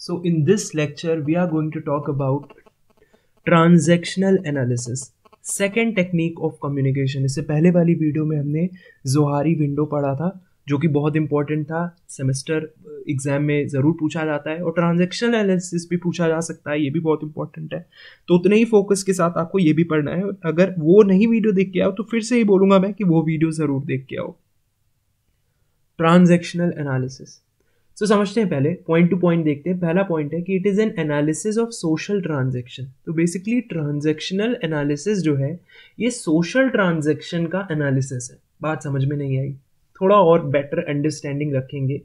So in this lecture, we are going to talk about transactional analysis, second technique of communication. इससे पहले वाली video में हमने Johari window पढ़ा था, जो कि बहुत इंपॉर्टेंट था, सेमेस्टर एग्जाम में ज़रूर पूछा जाता है, और ट्रांजैक्शनल एनालिसिस भी पूछा जा सकता है, ये भी बहुत इंपॉर्टेंट है। तो उतने ही फोकस के साथ आपको ये भी पढ़ना है। अगर वो नहीं वीडियो देख के आओ तो फिर से ही बोलूँगा मैं कि वो वीडियो ज़रूर देख के आओ। ट्रांजैक्शनल एनालिसिस, तो समझते हैं, पहले पॉइंट टू पॉइंट देखते हैं। पहला पॉइंट है कि it is an analysis of social transaction. तो बेसिकली ट्रांजैक्शनल एनालिसिस जो है ये सोशल ट्रांजैक्शन का एनालिसिस है। बात समझ में नहीं आई? थोड़ा और बेटर अंडरस्टैंडिंग रखेंगे,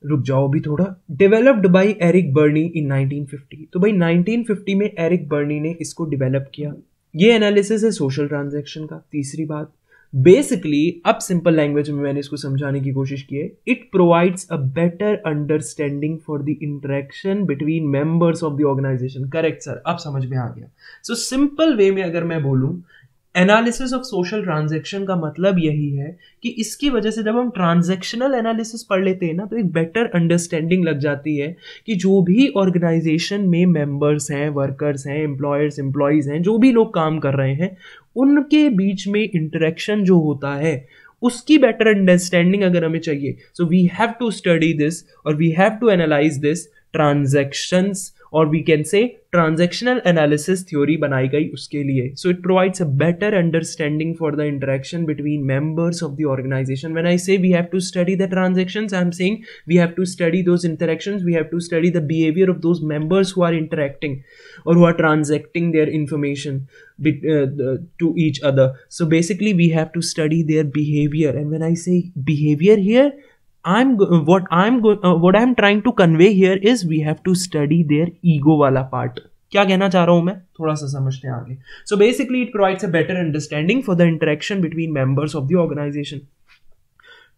रुक जाओ भी थोड़ा। डेवलप्ड बाय एरिक बर्नी इन 1950। तो भाई 1950 में एरिक बर्नी ने इसको डेवलप किया। ये एनालिसिस है सोशल ट्रांजैक्शन का। तीसरी बात, बेसिकली अब सिंपल लैंग्वेज में मैंने इसको समझाने की कोशिश की है, it provides a better understanding for the interaction between members of the organisation. Correct sir, अब समझ में आ गया। सो सिंपल वे में अगर मैं बोलूं, एनालिसिस ऑफ सोशल ट्रांजैक्शन का मतलब यही है कि इसकी वजह से जब हम ट्रांजैक्शनल एनालिसिस पढ़ लेते हैं ना, तो एक बेटर अंडरस्टैंडिंग लग जाती है कि जो भी ऑर्गेनाइजेशन में मेंबर्स हैं, वर्कर्स हैं, एम्प्लॉयर्स, एम्प्लॉयज हैं, जो भी लोग काम कर रहे हैं, उनके बीच में इंटरेक्शन जो होता है उसकी बेटर अंडरस्टैंडिंग अगर हमें चाहिए, so we have to study this और we have to analyse this transactions, और we can say transactional analysis theory बनाई गई उसके लिए। So it provides a better understanding for the interaction between members of the organisation. When I say we have to study the transactions, I am saying we have to study those interactions, we have to study the behaviour of those members who are interacting or who are transacting their information to each other. So basically we have to study their behavior, and when I say behavior here, what I'm trying to convey here is we have to study their ego वाला part. क्या कहना चाह रहा हूं मैं, थोड़ा सा समझते हैं आगे। So basically it provides a better understanding for the interaction between members of the organization.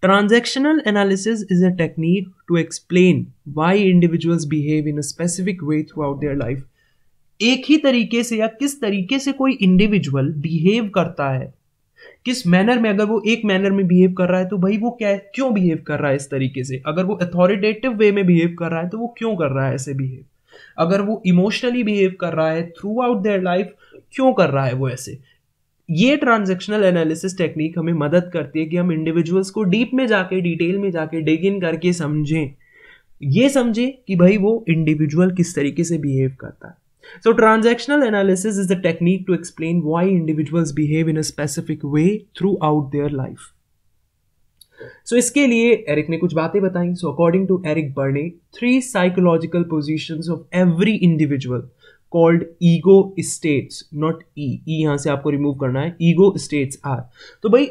Transactional analysis is a technique to explain why individuals behave in a specific way throughout their life. एक ही तरीके से या किस तरीके से कोई individual behave करता है, किस मैनर में, अगर वो एक मैनर में बिहेव कर रहा है तो भाई वो क्यों बिहेव कर रहा है इस तरीके से, अगर वो अथॉरिटेटिव वे में बिहेव कर रहा है तो वो क्यों कर रहा है ऐसे बिहेव, अगर वो इमोशनली बिहेव कर रहा है थ्रू आउट देयर लाइफ क्यों कर रहा है वो ऐसे। ये ट्रांजैक्शनल एनालिसिस टेक्निक हमें मदद करती है कि हम इंडिविजुअल्स को डीप में जाके, डिटेल में जाके डिग इन करके समझें, ये समझें कि भाई वो इंडिविजुअल किस तरीके से बिहेव करता है। So transactional analysis is the technique to explain why individuals behave in a specific way throughout their life. So इसके लिए एरिक ने कुछ बातें बताई। So according to Eric Berne, 3 psychological positions of every individual called ego states, not E यहाँ से आपको remove करना है, ego states are। तो भाई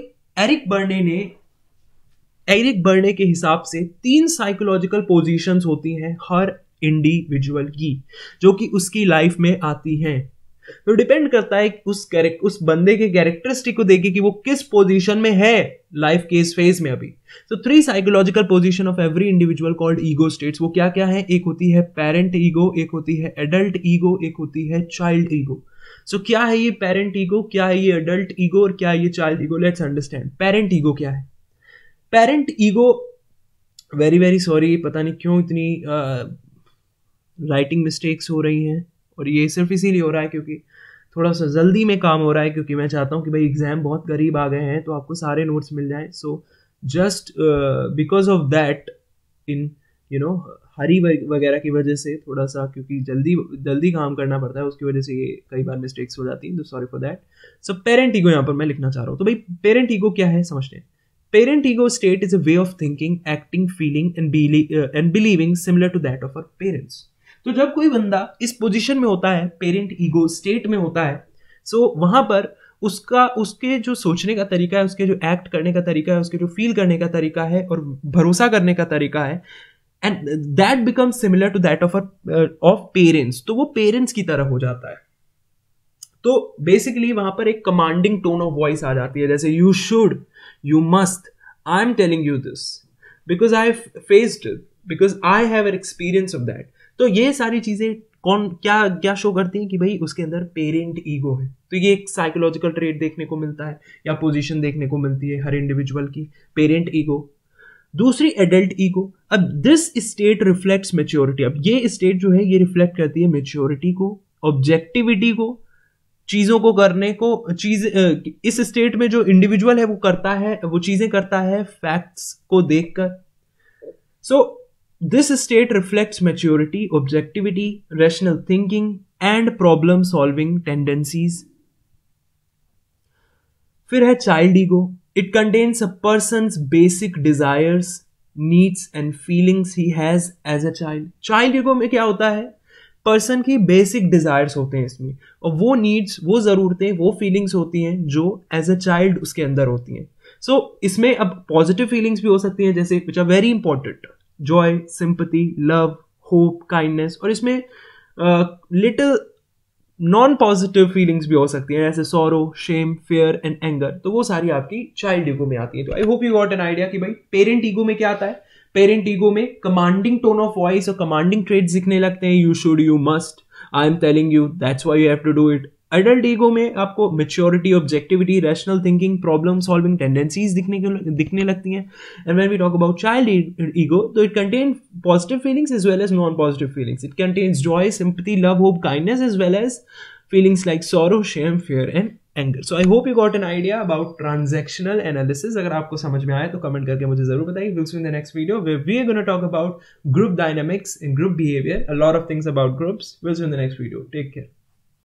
एरिक बर्ने के हिसाब से 3 साइकोलॉजिकल पोजीशंस होती हैं हर इंडिविजुअल की, जो कि उसकी लाइफ में आती हैं। तो डिपेंड करता है उस बंदे के कैरेक्टरिस्टिक को देखे कि वो किस पोजीशन में है लाइफ के इस फेज में अभी। तो 3 psychological position of every individual called ego states. वो क्या क्या है? एक होती है पेरेंट ईगो, एक होती है एडल्ट ईगो, एक होती है चाइल्ड ईगो। सो क्या है ये पेरेंट ईगो, क्या है ये एडल्ट ईगो और क्या है ये child ego? Let's understand. Parent ego क्या है? Parent ego, very very sorry, पता नहीं क्यों इतनी राइटिंग मिस्टेक्स हो रही हैं, और ये सिर्फ इसीलिए हो रहा है क्योंकि थोड़ा सा जल्दी में काम हो रहा है, क्योंकि मैं चाहता हूँ कि भाई एग्जाम बहुत करीब आ गए हैं तो आपको सारे नोट्स मिल जाएं। So just because of that, in hurry वगैरह की वजह से थोड़ा सा, क्योंकि जल्दी काम करना पड़ता है, उसकी वजह से ये कई बार मिस्टेक्स हो जाती हैं, तो sorry for that. So parent ego यहाँ पर मैं लिखना चाह रहा हूँ। तो भाई पेरेंट ईगो क्या है समझते हैं। Parent ego state is a way of thinking, acting, feeling and believing similar to that of our parents. तो जब कोई बंदा इस पोजीशन में होता है, पेरेंट ईगो स्टेट में होता है, सो वहां पर उसके जो सोचने का तरीका है, उसके जो एक्ट करने का तरीका है, उसके जो फील करने का तरीका है और भरोसा करने का तरीका है, and that becomes similar to that of parents. तो वो पेरेंट्स की तरह हो जाता है। तो बेसिकली वहां पर एक कमांडिंग टोन ऑफ वॉइस आ जाती है, जैसे you should, you must, I'm telling you this because I've faced it, because I have an experience of that. तो ये सारी चीजें क्या शो करती हैं कि भाई उसके अंदर पेरेंट ईगो है। तो ये एक साइकोलॉजिकल ट्रेट देखने को मिलता है या पोजीशन देखने को मिलती है हर इंडिविजुअल की, पेरेंट ईगो। दूसरी एडल्ट ईगो। अब दिस स्टेट रिफ्लेक्ट्स मेच्योरिटी। अब ये स्टेट जो है ये रिफ्लेक्ट करती है मेच्योरिटी को, ऑब्जेक्टिविटी को, चीजों को करने को, इस स्टेट में जो इंडिविजुअल है वो करता है, वो चीजें करता है फैक्ट्स को देखकर। So this state reflects maturity, objectivity, rational thinking and problem solving tendencies. फिर है child ego. It contains a person's basic desires, needs and feelings he has as a child. Child ego में क्या होता है, person की basic desires होते हैं इसमें, और वो नीड्स, वो जरूरतें, वो फीलिंग्स होती हैं जो एज अ चाइल्ड उसके अंदर होती हैं। सो इसमें अब पॉजिटिव फीलिंग्स भी हो सकती हैं जैसे which are very important, joy, sympathy, love, hope, kindness, और इसमें लिटिल नॉन पॉजिटिव फीलिंग्स भी हो सकती हैं जैसे sorrow, shame, fear and anger. तो वो सारी आपकी चाइल्ड ईगो में आती है। तो I hope you got an idea कि भाई पेरेंट ईगो में क्या आता है। पेरेंट ईगो में कमांडिंग टोन ऑफ वॉइस और कमांडिंग ट्रेड्स दिखने लगते हैं, you should, you must, I am telling you, that's why you have to do it. Adult ego में आपको maturity, objectivity, rational thinking, problem solving tendencies दिखने लगती हैं। And when we talk about child ego, तो it contain positive feelings as well as non positive feelings. It contains joy, sympathy, love, hope, kindness as well as feelings like sorrow, shame, fear and anger. So I hope you got an idea about transactional analysis. अगर आपको समझ में आया तो comment करके मुझे जरूर बताइए. We'll see you in the next video where we are going to talk about group dynamics and group behavior, a lot of things about groups. We'll see you in the next video. Take care.